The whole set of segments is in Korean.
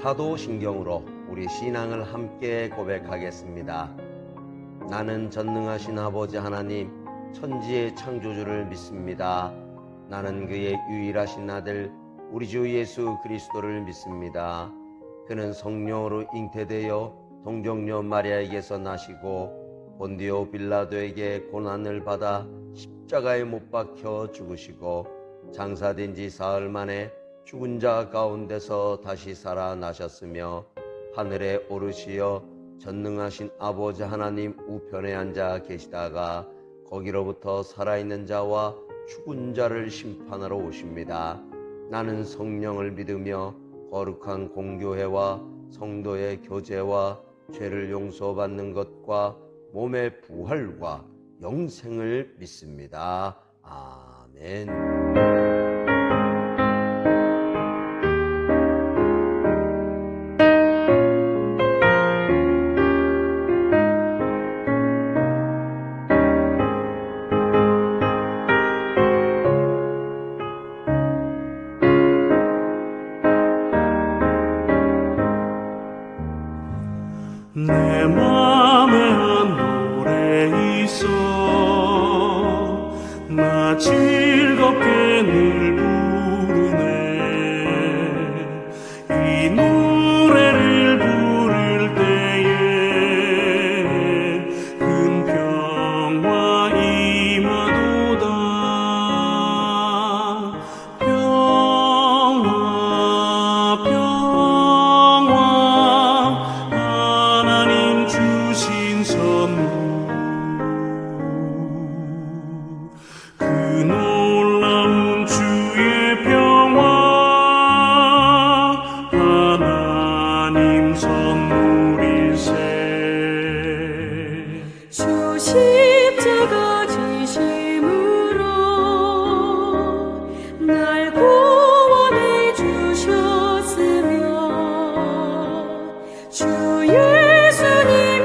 사도신경으로 우리 신앙을 함께 고백하겠습니다. 나는 전능하신 아버지 하나님 천지의 창조주를 믿습니다. 나는 그의 유일하신 아들 우리 주 예수 그리스도를 믿습니다. 그는 성령으로 잉태되어 동정녀 마리아에게서 나시고 본디오 빌라도에게 고난을 받아 십자가에 못 박혀 죽으시고 장사된 지 사흘 만에 죽은 자 가운데서 다시 살아나셨으며 하늘에 오르시어 전능하신 아버지 하나님 우편에 앉아 계시다가 거기로부터 살아있는 자와 죽은 자를 심판하러 오십니다. 나는 성령을 믿으며 거룩한 공교회와 성도의 교제와 죄를 용서받는 것과 몸의 부활과 영생을 믿습니다. 아멘. 내 맘에 한 노래 있어 나 즐겁게 늘 부르네 이 노래를 부를 때에 큰 평화 임하도다 평화 주신 선물 그 놀라운 주의 평화 하나님 선물일세 주 십자가 지심으로 날 구원해 주셨으며 주 예수님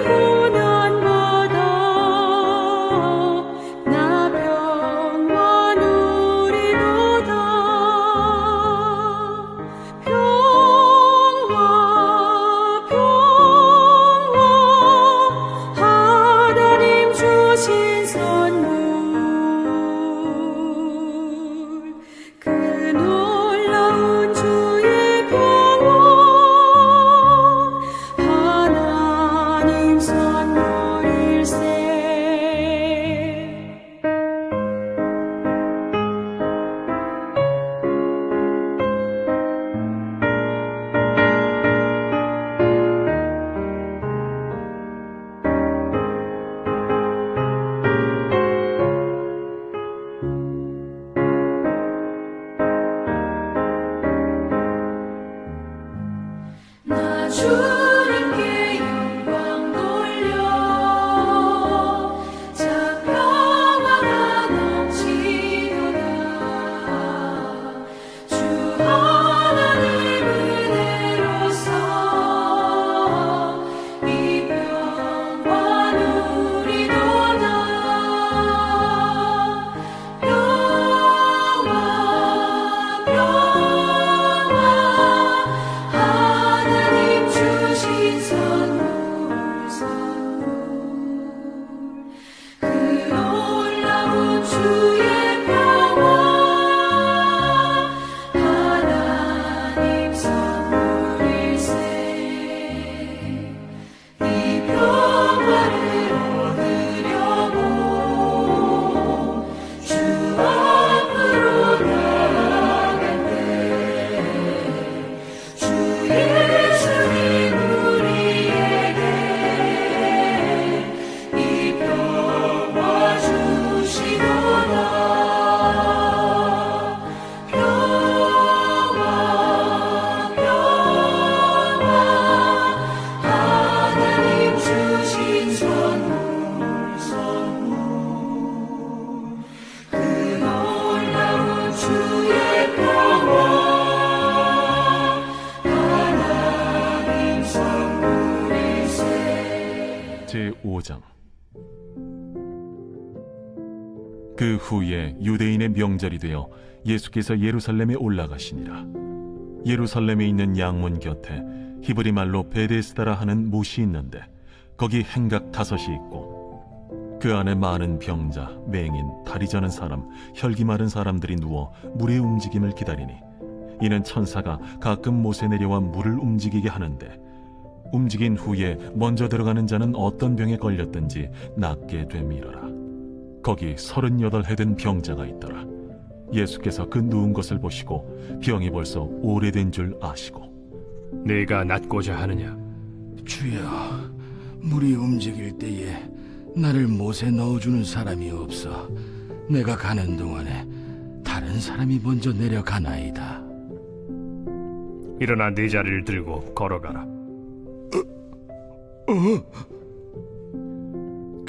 그 후에 유대인의 명절이 되어 예수께서 예루살렘에 올라가시니라. 예루살렘에 있는 양문 곁에 히브리 말로 베데스다라 하는 못이 있는데 거기 행각 5이 있고 그 안에 많은 병자, 맹인, 다리 저는 사람, 혈기 마른 사람들이 누워 물의 움직임을 기다리니 이는 천사가 가끔 못에 내려와 물을 움직이게 하는데 움직인 후에 먼저 들어가는 자는 어떤 병에 걸렸든지 낫게 됨이러라. 거기 38해 된 병자가 있더라. 예수께서 그 누운 것을 보시고 병이 벌써 오래된 줄 아시고 네가 낫고자 하느냐? 주여, 물이 움직일 때에 나를 못에 넣어주는 사람이 없어 내가 가는 동안에 다른 사람이 먼저 내려가나이다. 일어나 네 자리를 들고 걸어가라.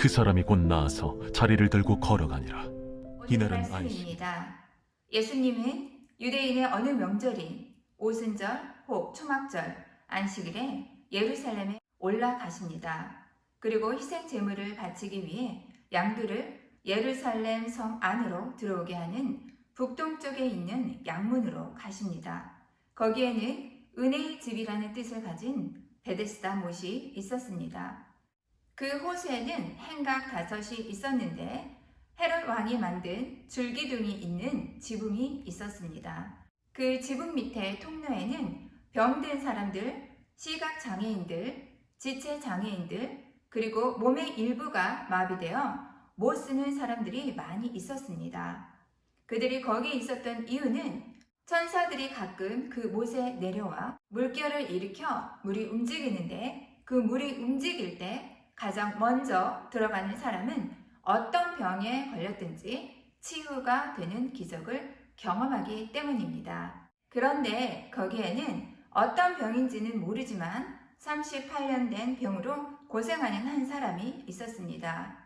그 사람이 곧 나아서 자리를 들고 걸어가니라. 오늘 이날은 말씀입니다. 예수님은 유대인의 어느 명절인 오순절, 혹 초막절, 안식일에 예루살렘에 올라가십니다. 그리고 희생 제물을 바치기 위해 양들을 예루살렘 성 안으로 들어오게 하는 북동쪽에 있는 양문으로 가십니다. 거기에는 은혜의 집이라는 뜻을 가진 베데스다 못이 있었습니다. 그 호수에는 행각 5이 있었는데 헤롯 왕이 만든 줄기둥이 있는 지붕이 있었습니다. 그 지붕 밑에 통로에는 병든 사람들, 시각장애인들, 지체장애인들, 그리고 몸의 일부가 마비되어 못 쓰는 사람들이 많이 있었습니다. 그들이 거기 있었던 이유는 천사들이 가끔 그 못에 내려와 물결을 일으켜 물이 움직이는데 그 물이 움직일 때 가장 먼저 들어가는 사람은 어떤 병에 걸렸든지 치유가 되는 기적을 경험하기 때문입니다. 그런데 거기에는 어떤 병인지는 모르지만 38년 된 병으로 고생하는 한 사람이 있었습니다.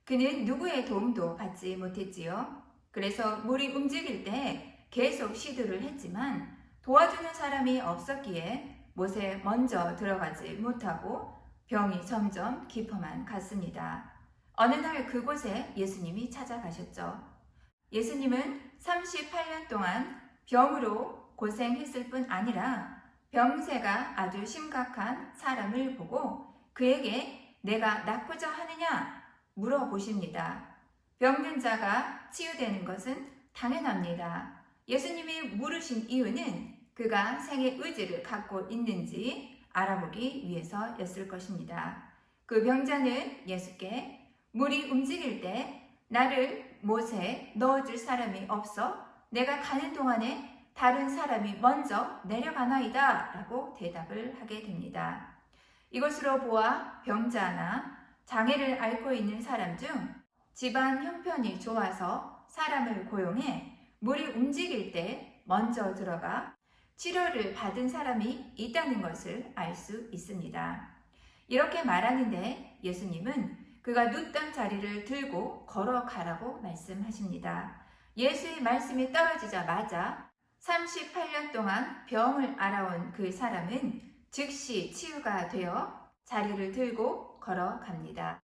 그는 누구의 도움도 받지 못했지요. 그래서 물이 움직일 때 계속 시도를 했지만 도와주는 사람이 없었기에 못에 먼저 들어가지 못하고 병이 점점 깊어만 갔습니다. 어느 날 그곳에 예수님이 찾아가셨죠. 예수님은 38년 동안 병으로 고생했을 뿐 아니라 병세가 아주 심각한 사람을 보고 그에게 내가 낫고자 하느냐 물어보십니다. 병든 자가 치유되는 것은 당연합니다. 예수님이 물으신 이유는 그가 생의 의지를 갖고 있는지 알아보기 위해서였을 것입니다. 그 병자는 예수께 물이 움직일 때 나를 못에 넣어줄 사람이 없어 내가 가는 동안에 다른 사람이 먼저 내려가나이다 라고 대답을 하게 됩니다. 이것으로 보아 병자나 장애를 앓고 있는 사람 중 집안 형편이 좋아서 사람을 고용해 물이 움직일 때 먼저 들어가 치료를 받은 사람이 있다는 것을 알 수 있습니다. 이렇게 말하는데 예수님은 그가 눕던 자리를 들고 걸어가라고 말씀하십니다. 예수의 말씀이 떨어지자마자 38년 동안 병을 앓아온 그 사람은 즉시 치유가 되어 자리를 들고 걸어갑니다.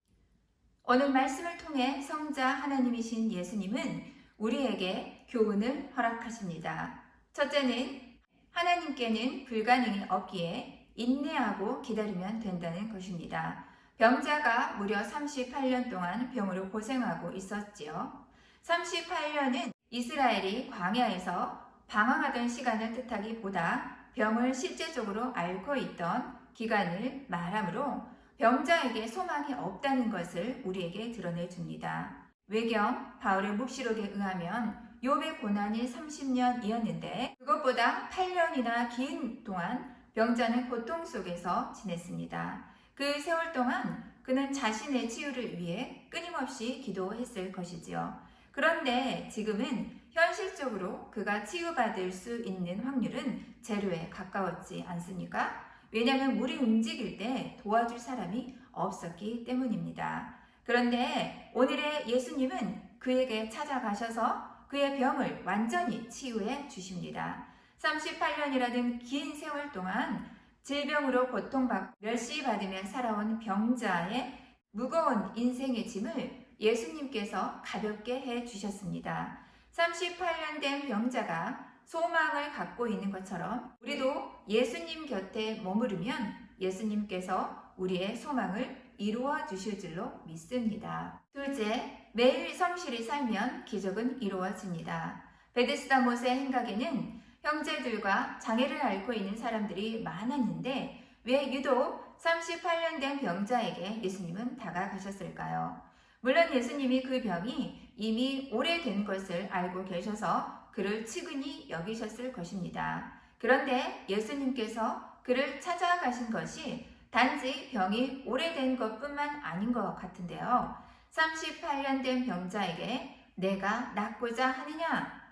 오늘 말씀을 통해 성자 하나님이신 예수님은 우리에게 교훈을 허락하십니다. 첫째는 하나님께는 불가능이 없기에 인내하고 기다리면 된다는 것입니다. 병자가 무려 38년 동안 병으로 고생하고 있었지요. 38년은 이스라엘이 광야에서 방황하던 시간을 뜻하기보다 병을 실제적으로 앓고 있던 기간을 말하므로 병자에게 소망이 없다는 것을 우리에게 드러내줍니다. 외경 바울의 묵시록에 의하면 욥의 고난이 30년이었는데 그것보다 8년이나 긴 동안 병자는 고통 속에서 지냈습니다. 그 세월 동안 그는 자신의 치유를 위해 끊임없이 기도했을 것이지요. 그런데 지금은 현실적으로 그가 치유받을 수 있는 확률은 제로에 가까웠지 않습니까? 왜냐하면 물이 움직일 때 도와줄 사람이 없었기 때문입니다. 그런데 오늘의 예수님은 그에게 찾아가셔서 그의 병을 완전히 치유해 주십니다. 38년이라는 긴 세월 동안 질병으로 고통받고 멸시받으며 살아온 병자의 무거운 인생의 짐을 예수님께서 가볍게 해 주셨습니다. 38년 된 병자가 소망을 갖고 있는 것처럼 우리도 예수님 곁에 머무르면 예수님께서 우리의 소망을 이루어 주실 줄로 믿습니다. 둘째, 매일 성실히 살면 기적은 이루어집니다. 베데스다 못의 행각에는 형제들과 장애를 앓고 있는 사람들이 많았는데 왜 유독 38년 된 병자에게 예수님은 다가가셨을까요? 물론 예수님이 그 병이 이미 오래된 것을 알고 계셔서 그를 측은히 여기셨을 것입니다. 그런데 예수님께서 그를 찾아가신 것이 단지 병이 오래된 것뿐만 아닌 것 같은데요. 38년 된 병자에게 내가 낫고자 하느냐?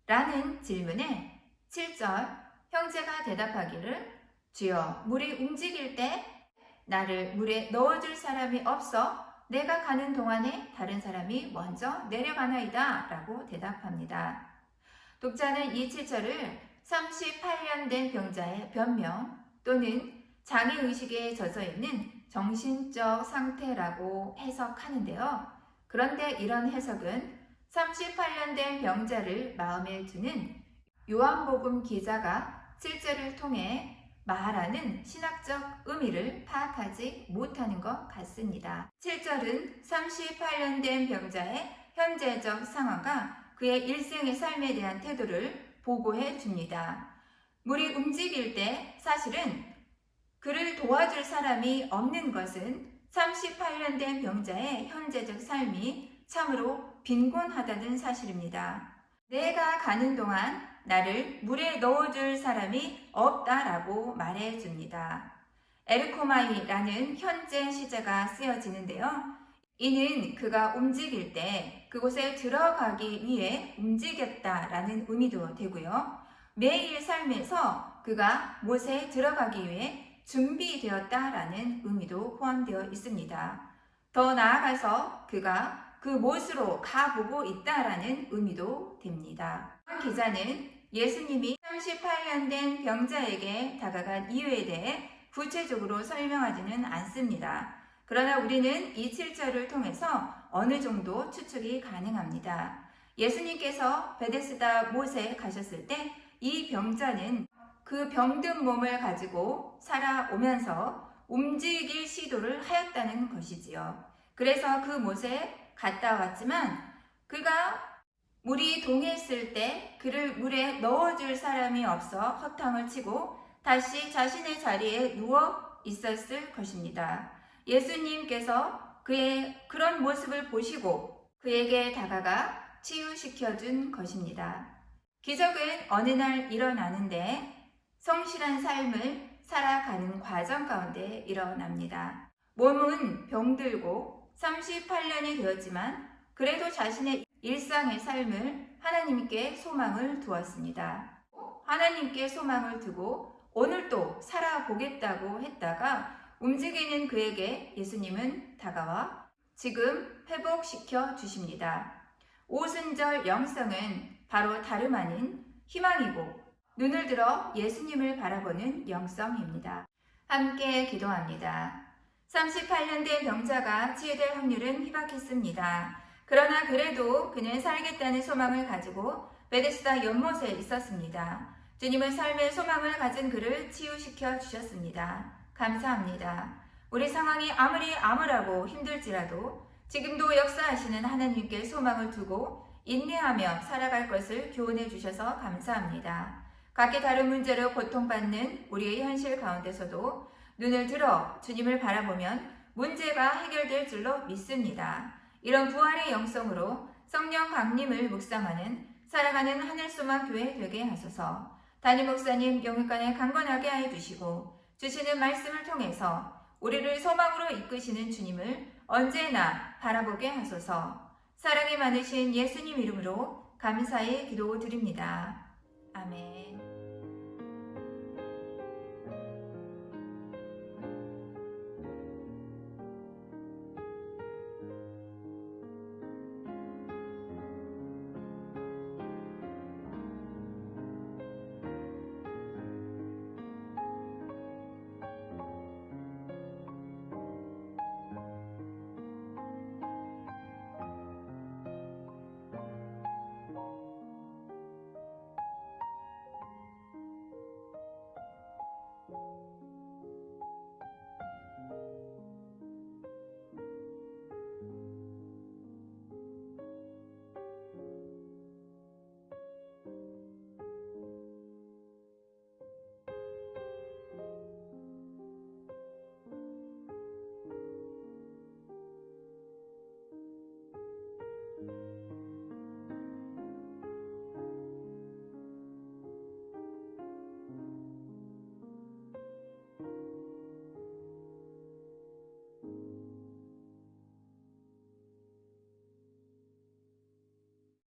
라는 질문에 7절 형제가 대답하기를 주여 물이 움직일 때 나를 물에 넣어줄 사람이 없어 내가 가는 동안에 다른 사람이 먼저 내려가나이다 라고 대답합니다. 독자는 이 7절을 38년 된 병자의 변명 또는 장애의식에 젖어 있는 정신적 상태라고 해석하는데요. 그런데 이런 해석은 38년 된 병자를 마음에 두는 요한복음 기자가 7절을 통해 말하는 신학적 의미를 파악하지 못하는 것 같습니다. 7절은 38년 된 병자의 현재적 상황과 그의 일생의 삶에 대한 태도를 보고해 줍니다. 물이 움직일 때 사실은 그를 도와줄 사람이 없는 것은 38년 된 병자의 현재적 삶이 참으로 빈곤하다는 사실입니다. 내가 가는 동안 나를 물에 넣어줄 사람이 없다라고 말해줍니다. 에르코마이라는 현재 시제가 쓰여지는데요. 이는 그가 움직일 때 그곳에 들어가기 위해 움직였다라는 의미도 되고요. 매일 삶에서 그가 못에 들어가기 위해 준비되었다라는 의미도 포함되어 있습니다. 더 나아가서 그가 그 못으로 가보고 있다라는 의미도 됩니다. 기자는 예수님이 38년 된 병자에게 다가간 이유에 대해 구체적으로 설명하지는 않습니다. 그러나 우리는 이 7절을 통해서 어느 정도 추측이 가능합니다. 예수님께서 베데스다 못에 가셨을 때 이 병자는 그 병든 몸을 가지고 살아오면서 움직일 시도를 하였다는 것이지요. 그래서 그 못에 갔다 왔지만 그가 물이 동했을 때 그를 물에 넣어줄 사람이 없어 허탕을 치고 다시 자신의 자리에 누워 있었을 것입니다. 예수님께서 그의 그런 모습을 보시고 그에게 다가가 치유시켜준 것입니다. 기적은 어느 날 일어나는데 성실한 삶을 살아가는 과정 가운데 일어납니다. 몸은 병들고 38년이 되었지만 그래도 자신의 일상의 삶을 하나님께 소망을 두었습니다. 하나님께 소망을 두고 오늘도 살아보겠다고 했다가 움직이는 그에게 예수님은 다가와 지금 회복시켜 주십니다. 오순절 영성은 바로 다름 아닌 희망이고 눈을 들어 예수님을 바라보는 영성입니다. 함께 기도합니다. 38년 된 병자가 치유될 확률은 희박했습니다. 그러나 그래도 그는 살겠다는 소망을 가지고 베데스다 연못에 있었습니다. 주님은 삶의 소망을 가진 그를 치유시켜 주셨습니다. 감사합니다. 우리 상황이 아무리 암울하고 힘들지라도 지금도 역사하시는 하나님께 소망을 두고 인내하며 살아갈 것을 교훈해 주셔서 감사합니다. 각기 다른 문제로 고통받는 우리의 현실 가운데서도 눈을 들어 주님을 바라보면 문제가 해결될 줄로 믿습니다. 이런 부활의 영성으로 성령 강림을 묵상하는 살아가는 하늘소망교회 되게 하소서. 담임 목사님 영육간에 강건하게 하여 주시고 주시는 말씀을 통해서 우리를 소망으로 이끄시는 주님을 언제나 바라보게 하소서. 사랑이 많으신 예수님 이름으로 감사의 기도 드립니다. 아멘.